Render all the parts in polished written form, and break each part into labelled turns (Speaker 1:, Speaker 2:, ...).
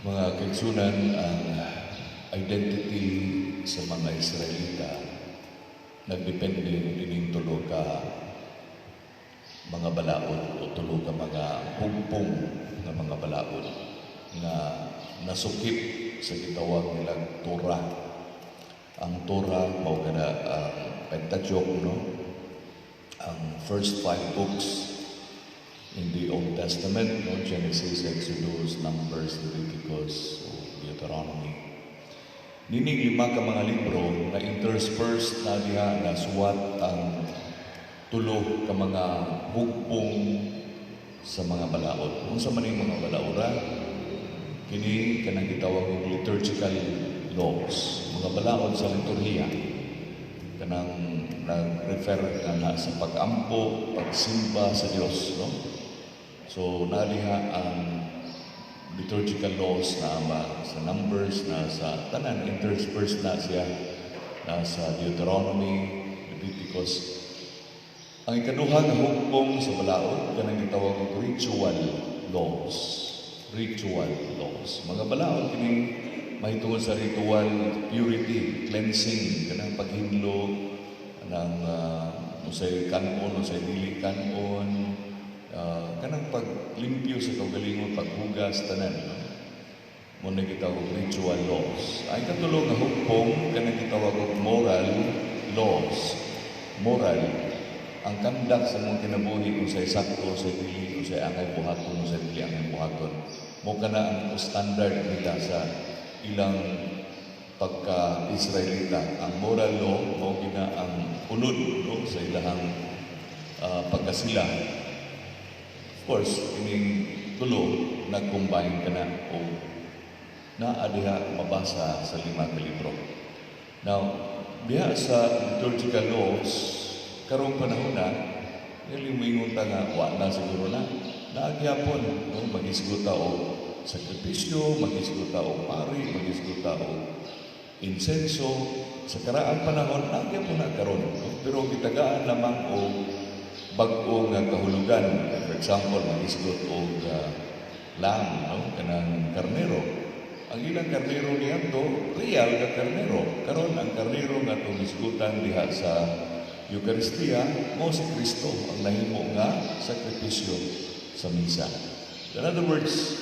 Speaker 1: Mga kaigsunan, ang identity sa mga Israelita nagdepende dining tulo ka mga balaod o tulo ka mga hugpong nga mga balaod nga nasukip sa gitawag nilang Torah. Ang Torah mao kana ang Pentateuch, no? Ang first 5 books in the Old Testament, no? Genesis, Exodus, Numbers, Leviticus, o Deuteronomy. Nining 5 ka mga libro na interspersed na diha na suwat ang tulo ka mga hugpong sa mga balaod. Kung sa maning mga balaura, kini kanang gitawag og liturgical laws, mga balaod sa liturhiya. Kanang nag-refer na sa pag-ampo, pagsimba sa Dios, no? So, naliha ang liturgical laws na sa Numbers, na sa tanan, interspersed na siya, na sa Deuteronomy, Leviticus. Ang ikaduha nga hugpong sa balaod, kanang gitawag og ritual laws. Ritual laws. Mga balaod, kining mahitungod sa ritual, purity, cleansing, kanang paghimlo, ng usay kanon, usay dili kanon, kanang paglimpyo sa kaugalingon, paghugas, tanan. No? Muna gitawag og ritual laws. Ay katulong nga hugpong, kanang gitawag og moral laws. Moral. Ang kandak sa mong kinabuhi, usay sakto, usay dili, usay angay buhaton, usay dili angay buhaton. Mo kana ang standard nila sa ilang pagka-Israelita. Ang moral law, mao gina ang unod, no? Sa ilahang pagkasila. Of course, ining tulo nag-combine ka na o naadiha mabasa sa 5 ka libro. Now, diha sa liturgical laws, karong panahon na, nilimingon ta nga, wa na siguro na, naagyapon, no? Magisguta o sakripisyo, magisguta o pari, magisguta o insenso. Sa karaang panahon, naagyapon na karon, no? Pero gitagaan lamang o bag-o nga kahulugan. For example, magisgot o lamb, no? Kanang karnero. Ang ilang karnero niya to, real ka karnero. Karon ang karnero nga itong isgutan diha sa Eucharistia, mo si Kristo ang nahimo nga sakripisyo sa misa. In other words,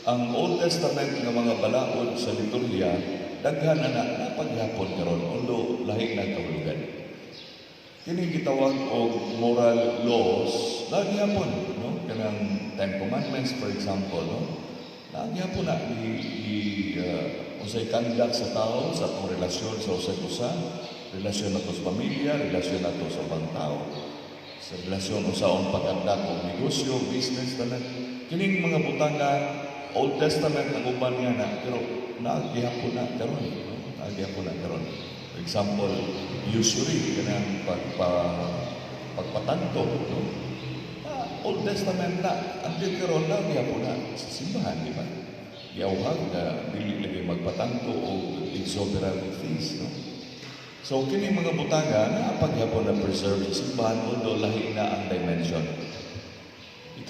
Speaker 1: ang Old Testament nga mga balaod sa liturhiya, daghan na napaghapon karon, although lahi na kahulugan. Kini gitawag og moral laws, naghapon, no? Kanang 10 Commandments, for example, no? Naghapon na usay kandak sa tao sa atong relasyon sa usay-usa, relasyon nato sa pamilya, relasyon nato sa ibang tao, sa relasyon usaon pagkandak o negosyo, business, tanan. Kining mga butanga, Old Testament ang uban niya na, pero naagihapon na karon, no? Naagihapon na karon. For example, usury, kanang pagpatanto, no? Old Testament na, until karon naagihapon na sa simbahan, di ba? Yawhag na dili lagi magpatanto o exorbitant fees, no? So, kini mga butanga na paghapon na preserve sa simbahan, although lahi na ang dimension.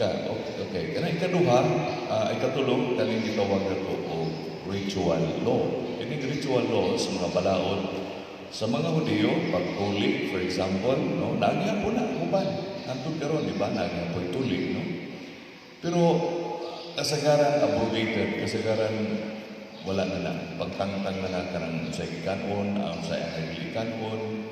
Speaker 1: Okay. Kana ikaduha, ikatulong, kaling gitawag na ito o ritual law. Kini ritual law sa mga balaod sa mga Hudiyo, pag-tulik, for example, no? Nagyapon na, uban. Antong karon, di ba? Nagyapon tulik, no? Pero, kasagaran abrogated, kasagaran wala na pagtangtang na kanang sa ikanon, ang sa ikanon,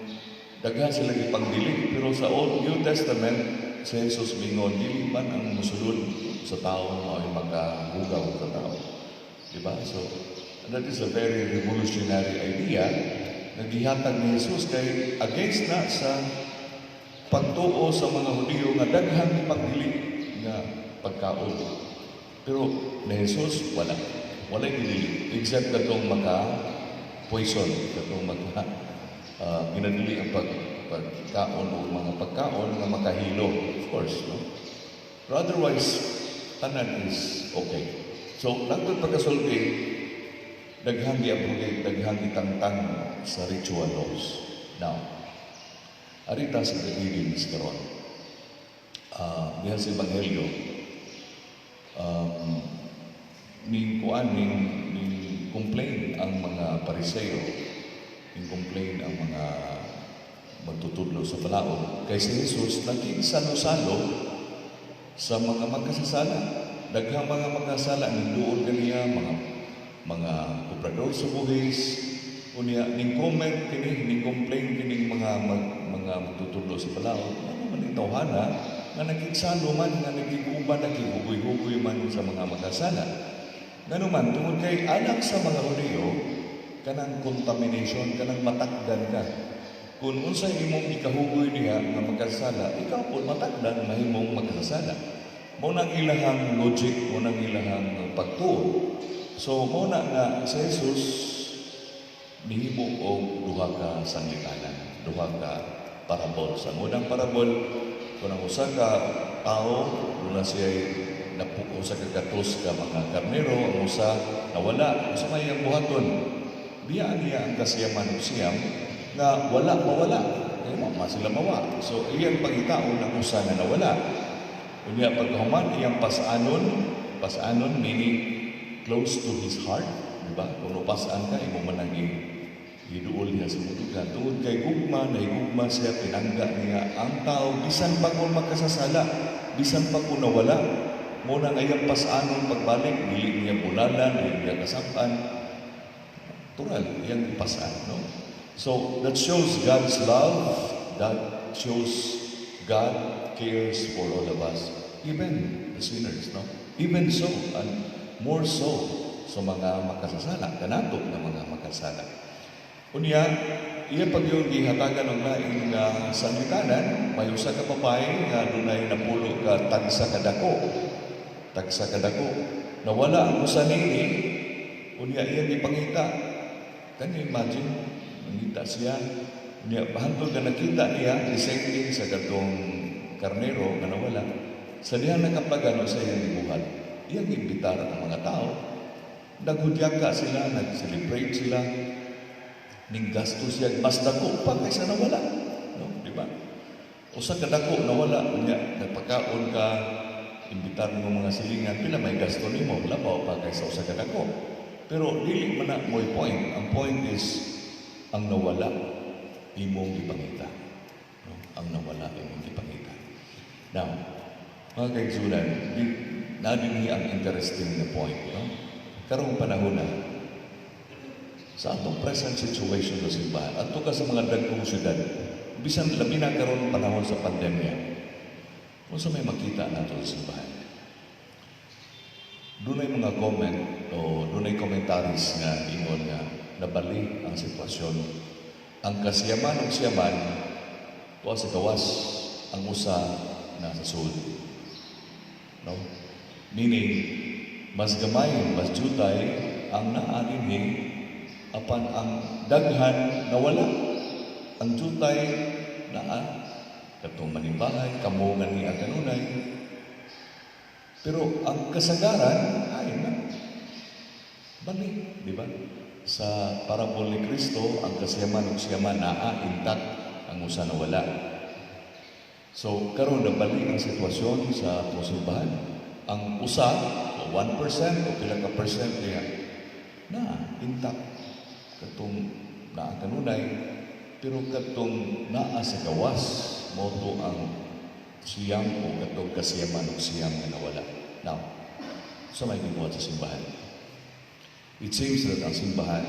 Speaker 1: daghan sila ipangdili. Pero sa New Testament, sa Jesus mingon, dili man ang musulod sa tao o ay makahugaw sa tao. Diba? So, that is a very revolutionary idea na gihatag ni Jesus kay against na sa pagtuo sa mga Hudiyo nga daghang ipagdili nga pagkaon. Pero ni Jesus, wala ginili. Except katong maka-poison, katong ginadili ang pagkaon o mga pagkaon nga makahilo, of course, no? But otherwise, tanan is okay. So, nagtod pagkasulti, daghang gi-abrogate, daghang itangtang sa ritual laws. Now, arita sa readings karon. Diha sa Ebanghelyo, ning kuan ning complain ang mga Pariseo, ning complain ang mga magtutudlo sa balaod. Kay si Jesus naging salo-salo sa mga magkasasala. Daghang mga magkasala ning duol kaniya mga kubrador sa buhis, unya ning comment kini ning complain kining mga magtutudlo sa balaod. Ano man ning tawhana nga nakigsalo man nga nagiguban nagihugoy-hugoy man sa mga magkasala. Ngano man tungod kay alang sa mga Hudyo kanang contamination, kanang matakdan ka. Kung unsay imong ikahugoy niya nga magkasala, ikaw po matakdan mahimong magkasala. Mao nang ilahang logic, mao nang ilahang pagtuo. So mao na nga sa Jesus nihimo og duha ka sanglitanan, duha ka parabol. Sa unang parabol, kung ang usa ka tao, doon na siya napuko sa kagatos ka mga karnero, ang usa nawala, usa may ang buhaton. Biyaan niya ang kasiyaman ng siyam na wala mawala. Kaya ma sila mawa. So iyan pangitaon ng usa na nawala. Unya pagkahuman iyang pasanon meaning close to his heart, di ba? Kung pasaan ka, imo man ang iduol niya sa mutugan. Tungod kay gugma, nahigugma siya, pinangga niya ang tao, bisan pa kung magkasasala, bisan pa kung nawala, muna ngayang pasanon pagbalik, dili niya bulalan, dili niya kasampan, tural, iyang pasaan, no? So, that shows God's love, that shows God cares for all of us, even the sinners, no? Even so, and more so, sa mga makasasala, kanatok na mga makasala. Unya, iya pag yung gihatagan ng laing sanglitanan, may usa ka papay nga dunay napulo ka tagsa kadako. Nawala ang usa nini, unya iya gipangita. Can you imagine? Mangita siya. Unya, bahantod na nakita niya, disengking sa katong karnero nga nawala. Sa diha nakapagano sa iyang gibuhat, iyang imbitar ang mga tao. Naghudyaka sila, nag-celebrate sila, ning gasto siya mas dako pa kaysa nawala, no, di ba? Usa ka dako nawala nya nagpakaon ka imbitar mo mga silingan pila may gasto nimo labaw pa kaysa usa ka dako. Pero dili man na mo'y point. Ang point is ang nawala imong gipangita, no? Ang nawala imong gipangita. Now, mga kaigsunan, nadinhi ang interesting na point, no? Karong panahon na sa atong present situation sa simbahan, ato ka sa mga dagkong syudad, bisan labi na karon panahon sa pandemya, kung sa may makita nato sa simbahan. Dunay mga comment o dunay komentaris nga ingon nga nabali ang sitwasyon. Ang kasiyaman ug siyaman tuwa sa gawas, ang usa nasa sud. No? Meaning, mas gamay, mas jutay ang naaninhi apan ang daghan nawala. Ang jutay naa katong manimbahay, kamo nga ni ang kanunay. Pero ang kasagaran ay na balik, di ba? Sa parabol ni Kristo, ang kasiyaman ug siyaman naa intact, ang usa nawala. So karon nabalik ang sitwasyon sa atong simbahan. Ang usa o 1% o pila ka percent niya na intact katong naa kanunay, pero katong naa sa gawas moto ang siyam o katong kasiyaman o siyam nga nawala. Now, sa may gibuhat sa simbahan, it seems that ang simbahan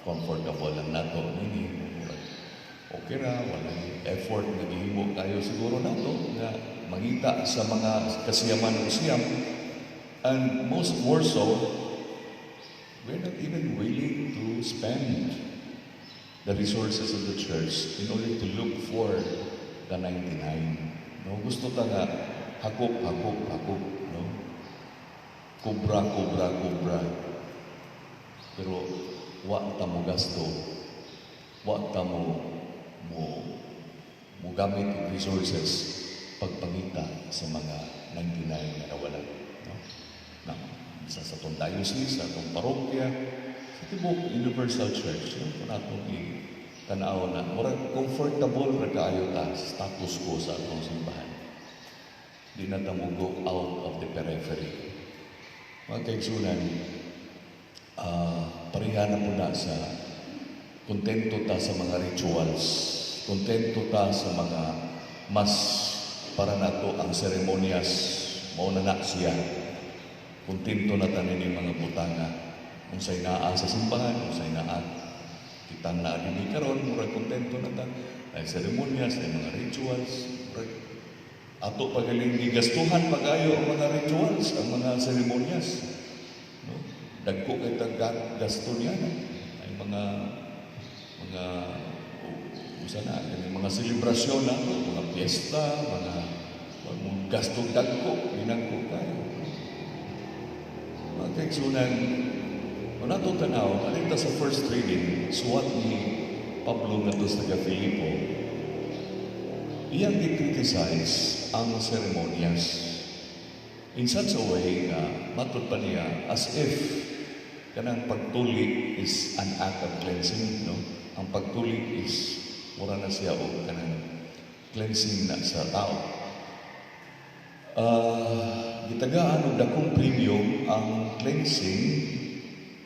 Speaker 1: comfortable lang nato nini, okay ra, walay effort nga gihimo kayo siguro nato nga mangita sa mga kasiyaman o siyam, and more so, we're not even willing to spend the resources of the church in order to look for the 99. No? Gusto ta nga hakop, no? Kubra. Pero wa ta mo gasto, wa ta mo gamit ang resources pagpangita sa mga 99 na nawala. No? Sa atong diocese, sa atong parokya, sa tibok Universal Church, kung atong tanaw na, murag comfortable ra kaayo ta status quo sa atong simbahan. Di na ta mo go out of the periphery. Mga kaigsunan, pareha na po na sa kontento ta sa mga rituals, kontento ta sa mga mas para nato ang seremonyas, mauna na siya. Kontento na tanin yung mga butanga, kung sa'y naa sa simbahan, kung sa'y naa, kitang naa din karon, murag kontento na ta, ay seremonyas, ay mga rituals, murag ato pagaling gigastuhan pagayo ang mga rituals, ang mga seremonyas. No? Dagko kay gasto niya ay mga usa na mga selebrasyon na mga piyesta, mga gastong dagko, ginagko kayo. Mga kaigsunan, kung nato tanaw, alita sa first reading, suwat ni Pablo nga sa taga-Filipo, iyang i-criticize ang seremonyas in such a way na matod pa niya as if kanang pagtuli is an act of cleansing, no? Ang pagtuli is mura na siya o kanang cleansing na sa tao. Gitagaan og dakong premium ang cleansing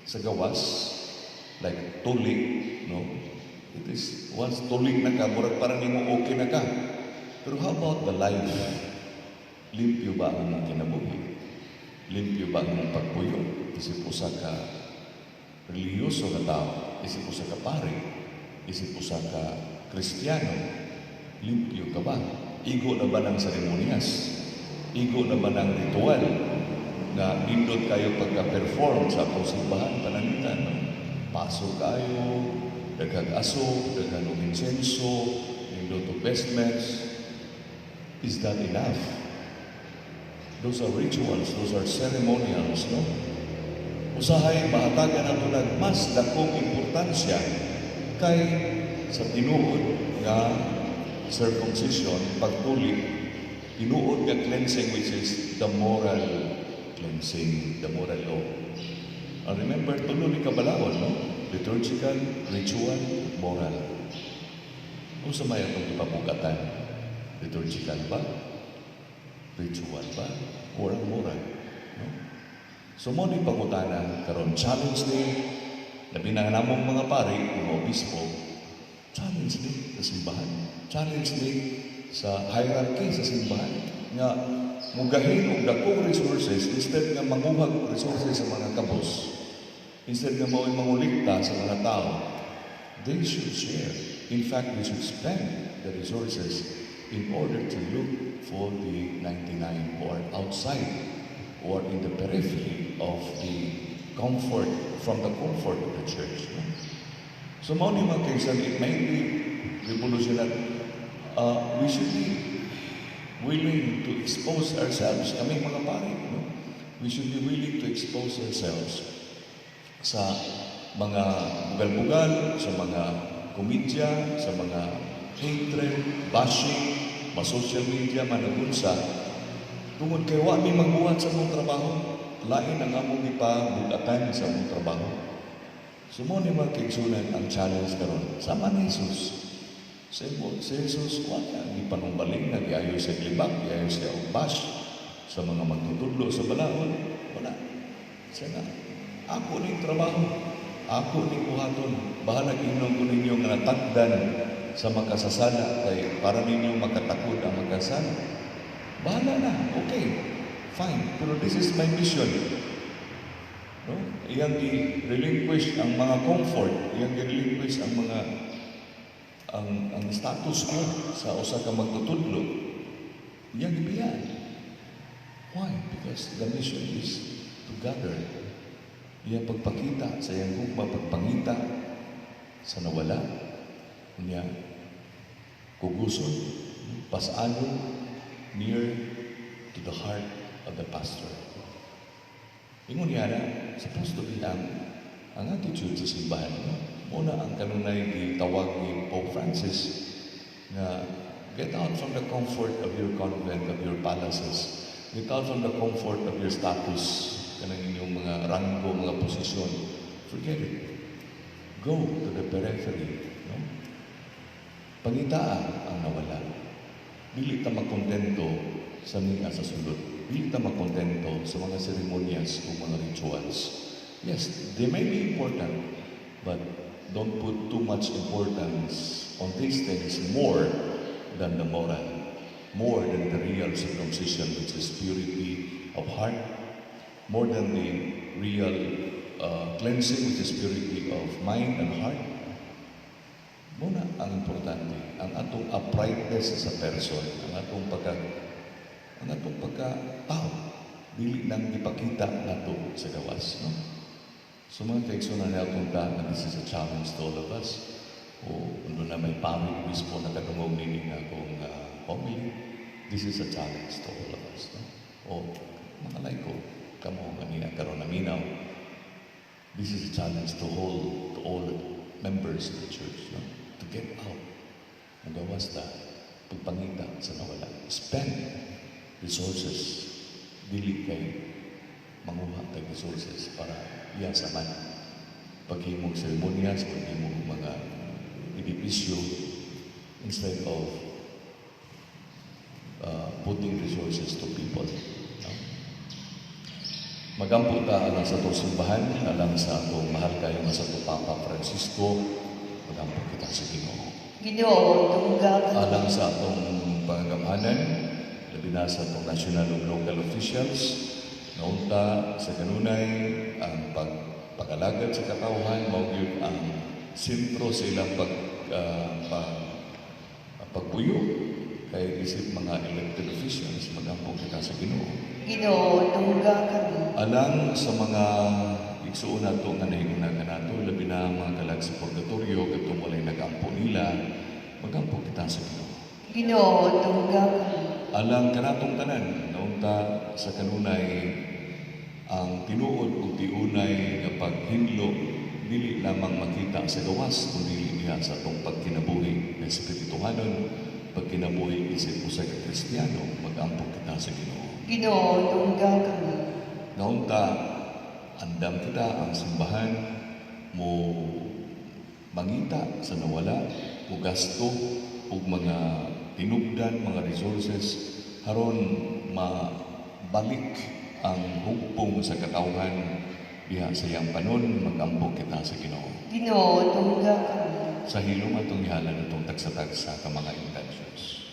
Speaker 1: sa gawas, like tuli, no? It is once tuli na ka, murag para nimo okay na ka. Pero how about the life? Limpyo ba ang imong kinabuhi? Limpyo ba ang imong pagpuyo? Isip usa ka reliyoso na tao, isip usa ka pare, isip usa ka Kristiyano, limpyo ka ba? Igo na ba ng seremonyas? Igo na ba ng ritual na nindot kayo pagka-perform sa atong simbahan, pananitan? No? Paso kayo, daghang aso, daghang insenso, nindot og vestments. Is that enough? Those are rituals, those are ceremonials, no? Usahay, mahatagan nato ng mas dakong importansya kay sa tinuod nga circumcision, pagtuli, tinuod nga cleansing which is the moral cleansing, the moral law. And remember, tulo ni kabalaon, no? Liturgical, ritual, moral. Kung sa may atong ipabugatan, liturgical ba? Ritual ba? Or moral? No? So mo ni pangutana karon challenge ni labi na namong mga pari, mga obispo, challenge ni sa simbahan, challenge ni sa hierarchy sa simbahan nga mugahin og dakong resources instead nga manguhag og resources sa mga kabos, instead nga mao'y mangulikta sa mga tao. They should share. In fact, we should spend the resources in order to look for the 99 who are outside or in the periphery of the comfort, from the comfort of the church. No? So, mga kaisan, it may be revolutionary. We should be willing to expose ourselves. Kami mga pare, no? We should be willing to expose ourselves sa mga bugal-bugal, sa mga komedya, sa mga hatred, bashing, ma-social media, managunsa. Tungod kay wa mi magbuhat sa mong trabaho, lain ang among ipabugatan sa mong trabaho. Sumo ni mga kaigsunan ang challenge karon. Sama ni Jesus. Si Jesus, wala. Ipanumbaling na, giayo siya libak, giayo siya bash sa mga magtutudlo sa balaod. Wala. Siya nga, ako ni trabaho, ako ni buhaton. Bahala inom ko ninyo nga natagdan sa makasasala kay para ninyo makatakod ang makasasala. Bahala na, okay, fine. Pero this is my mission. No? Iyang i-relinquish ang mga comfort, iyang i-relinquish ang mga ang status ko sa usa ka magtutudlo. Iyang ibiyaan. Why? Because the mission is to gather. Iyang pagpakita sa iyang gugma, pagpangita sa nawala. Niya kuguson, pasanon, near to the heart of the pastor. Ingon niya na, supposed to be ang attitude sa simbahan. No? Muna ang kanunay gitawag ni Pope Francis na get out from the comfort of your convent, of your palaces. Get out from the comfort of your status, kanang inyong mga ranggo, mga posisyon. Forget it. Go to the periphery. No? Pangitaan ang nawala. Dili ta makontento sa mga sa sulod. dili ta makontento sa mga seremonyas o mga rituals. Yes, they may be important, but don't put too much importance on these things more than the moral, more than the real circumcision, which is purity of heart, more than the real cleansing, which is purity of mind and heart. Muna ang importante, ang atong uprightness sa person, ang atong pagka-tao, dili nang ipakita nato sa gawas. No? So mga kaigsunan na atong na this is a challenge to all of us. O kung na may pamit mismo na katungog nini na akong homily, this is a challenge to all of us. No? O mga laiko, kamo ganiya karon na minaw, this is a challenge to all members of the church. No? To get out, magawas na, pagpangita sa nawala. Spend resources, dili kay manguha kay resources para iyasaman. Paghimog seremonyas, paghimog mga edipisyo, instead of putting resources to people. No? Magampo ta alang sa itong simbahan, alang sa itong mahal kayo nga sa itong Papa Francisco, magampo kita sa Ginoo.
Speaker 2: Ginoo, tunggal ka.
Speaker 1: Alang sa itong pangangamahanan, labi na sa itong national ug local officials, naunta sa kanunay ang pag-alagad sa katawhan, maugyod ang sentro sa ilang pagbuyo kay isip mga elected officials, magampo kita sa Ginoo.
Speaker 2: Ginoo, tunggal kami.
Speaker 1: Alang sa mga igsuon nato nga nahinuna ka nato, labi na ang mga kalag sa purgatorio, katong walay nagampo nila, magampo kita sa Ginoo.
Speaker 2: Ginoo, tunggal kami.
Speaker 1: Alang kanatong tanan, naunta sa kanunay ang tinuod o tiunay nga paghinlo, dili lamang makita sa gawas, kundi niya sa itong pagkinabuhi ng Espirituhanon, pagkinabuhi isip usa ka Kristiyano, magampo kita sa Ginoo.
Speaker 2: Ginoo, tunggal kami.
Speaker 1: Naunta, andam kita ang simbahan mo mangita sa nawala o gasto o mga tinubdan, mga resources haron mabalik ang hugpong sa katawhan diha sa iyang panon, magampo kita sa Ginoo.
Speaker 2: Ginoo, tunggal kami.
Speaker 1: Sa hilom atong ihalan itong tagsa-tagsa ka mga intentions.